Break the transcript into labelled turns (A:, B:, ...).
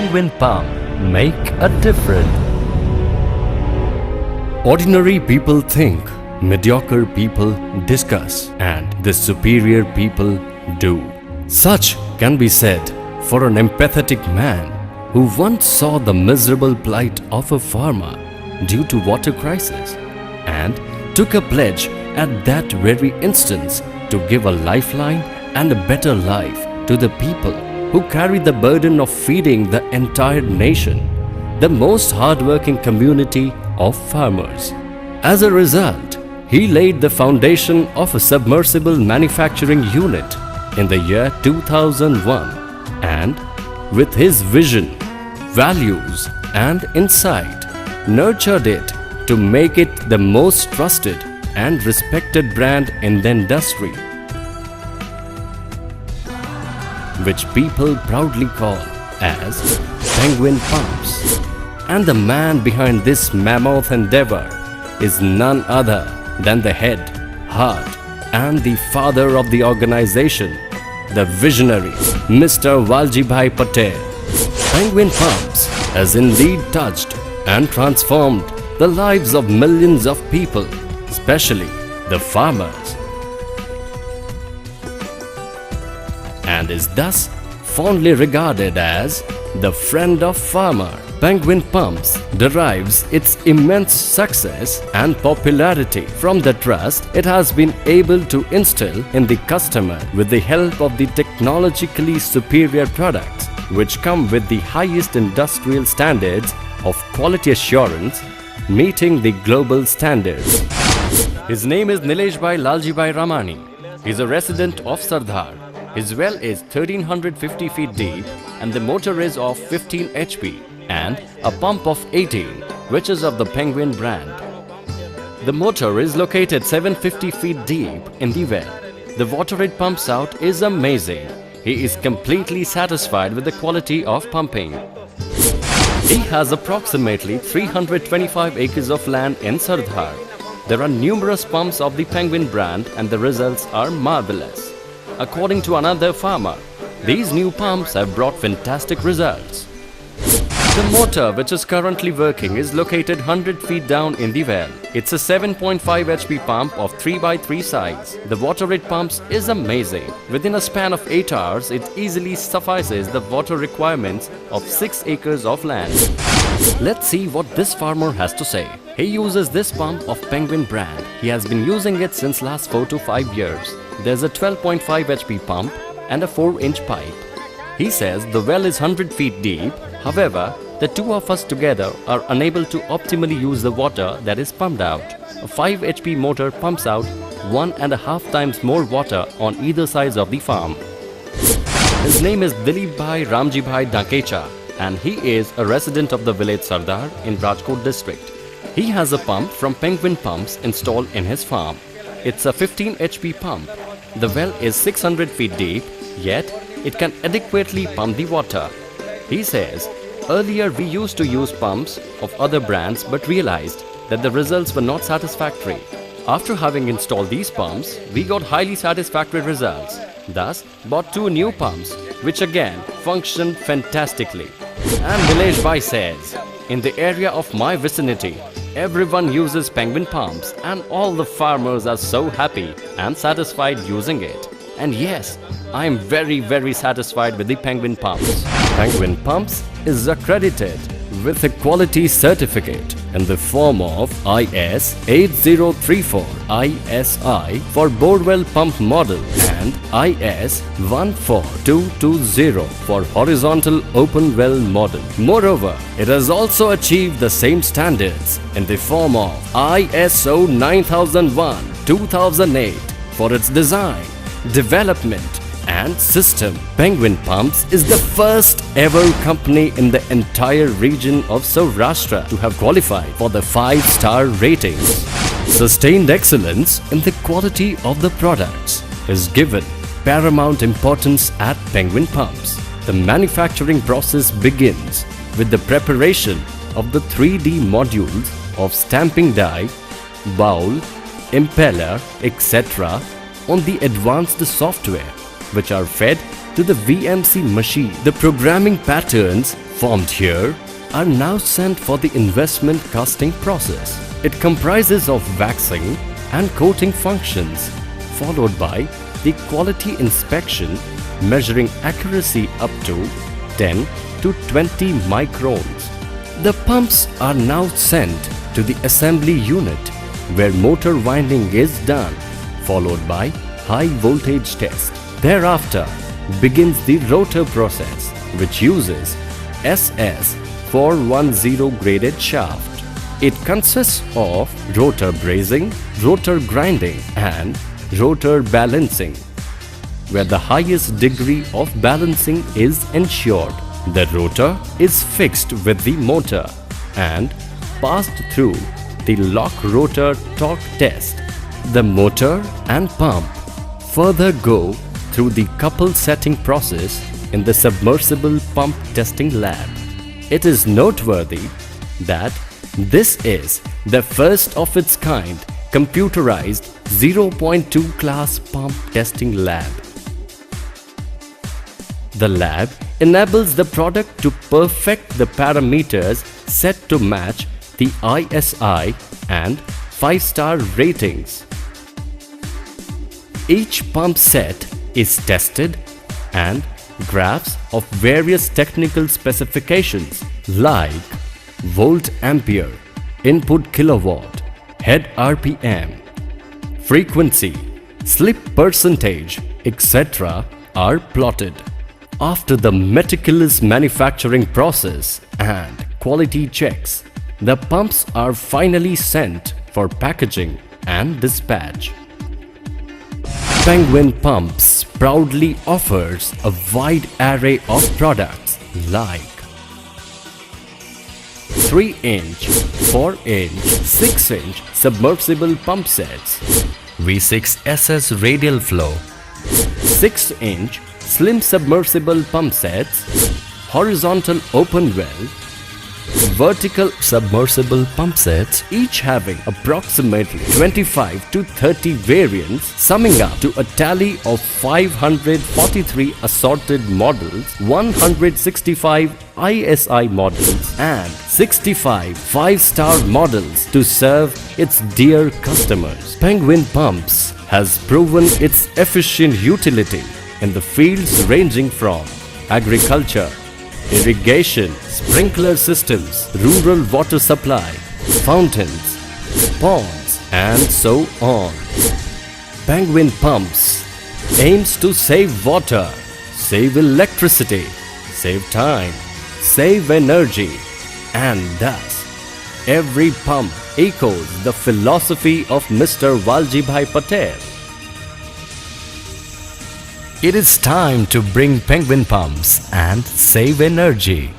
A: Penguin Pump make a difference. Ordinary people think, mediocre people discuss, and the superior people do. Such can be said for an empathetic man who once saw the miserable plight of a farmer due to water crisis and took a pledge at that very instance to give a lifeline and a better life to the people who carry the burden of feeding the entire nation, the most hard-working community of farmers. As a result, he laid the foundation of a submersible manufacturing unit in the year 2001 and, with his vision, values and insight, nurtured it to make it the most trusted and respected brand in the industry, which people proudly call as Penguin Pumps. And the man behind this mammoth endeavor is none other than the head, heart and the father of the organization, the visionary Mr. Waljibhai Patel. Penguin Pumps has indeed touched and transformed the lives of millions of people, especially the farmers, and is thus fondly regarded as the friend of farmer. Penguin Pumps derives its immense success and popularity from the trust it has been able to instill in the customer with the help of the technologically superior products which come with the highest industrial standards of quality assurance, meeting the global standards. His name is Nileshbhai Laljibhai Ramani. He is a resident of Sardar. His well is 1350 feet deep and the motor is of 15 HP and a pump of 18, which is of the Penguin brand. The motor is located 750 feet deep in the well. The water it pumps out is amazing. He is completely satisfied with the quality of pumping. He has approximately 325 acres of land in Sardar. There are numerous pumps of the Penguin brand and the results are marvelous. According to another farmer, these new pumps have brought fantastic results. The motor which is currently working is located 100 feet down in the well. It's a 7.5 HP pump of 3x3 size. The water it pumps is amazing. Within a span of 8 hours, it easily suffices the water requirements of 6 acres of land. Let's see what this farmer has to say. He uses this pump of Penguin brand. He has been using it since last 4 to 5 years. There's a 12.5 HP pump and a 4-inch pipe. He says the well is 100 feet deep. However, the two of us together are unable to optimally use the water that is pumped out. A 5 HP motor pumps out 1.5 times more water on either side of the farm. His name is Dilipbhai Ramjibhai Dakecha and he is a resident of the village Sardar in Rajkot district. He has a pump from Penguin Pumps installed in his farm. It's a 15 HP pump. The well is 600 feet deep, yet it can adequately pump the water. He says, earlier we used to use pumps of other brands but realized that the results were not satisfactory. After having installed these pumps, we got highly satisfactory results. Thus, bought 2 new pumps, which again functioned fantastically. And Nileshbhai says, in the area of my vicinity, everyone uses Penguin Pumps and all the farmers are so happy and satisfied using it. And yes, I am very satisfied with the Penguin Pumps. Penguin Pumps is accredited with a quality certificate in the form of IS 8034 ISI for borewell pump model and IS 14220 for horizontal open well model. Moreover, it has also achieved the same standards in the form of ISO 9001-2008 for its design, development and system. Penguin Pumps is the first ever company in the entire region of Saurashtra to have qualified for the 5-star ratings. Sustained excellence in the quality of the products is given paramount importance at Penguin Pumps. The manufacturing process begins with the preparation of the 3D modules of stamping die, bowl, impeller, etc. on the advanced software, which are fed to the VMC machine. The programming patterns formed here are now sent for the investment casting process. It comprises of waxing and coating functions, followed by the quality inspection measuring accuracy up to 10 to 20 microns. The pumps are now sent to the assembly unit where motor winding is done, followed by high voltage test. Thereafter begins the rotor process, which uses SS 410 graded shaft. It consists of rotor bracing, rotor grinding and rotor balancing, where the highest degree of balancing is ensured. The rotor is fixed with the motor and passed through the lock rotor torque test. The motor and pump further go through the couple setting process in the submersible pump testing lab. It is noteworthy that this is the first of its kind computerized 0.2 class pump testing lab. The lab enables the product to perfect the parameters set to match the ISI and 5-star ratings. Each pump set is tested and graphs of various technical specifications like volt ampere, input kilowatt, head RPM, frequency, slip percentage, etc. are plotted. After the meticulous manufacturing process and quality checks, the pumps are finally sent for packaging and dispatch. Penguin Pumps proudly offers a wide array of products like 3-inch, 4-inch, 6-inch submersible pump sets, V6SS radial flow, 6-inch slim submersible pump sets, horizontal open well, vertical submersible pump sets, each having approximately 25 to 30 variants, summing up to a tally of 543 assorted models, 165 ISI models and 65 5-star models to serve its dear customers. Penguin Pumps has proven its efficient utility in the fields ranging from agriculture, irrigation, sprinkler systems, rural water supply, fountains, ponds, and so on. Penguin Pumps aims to save water, save electricity, save time, save energy, and thus every pump echoes the philosophy of Mr. Waljibhai Patel. It is time to bring Penguin Pumps and save energy.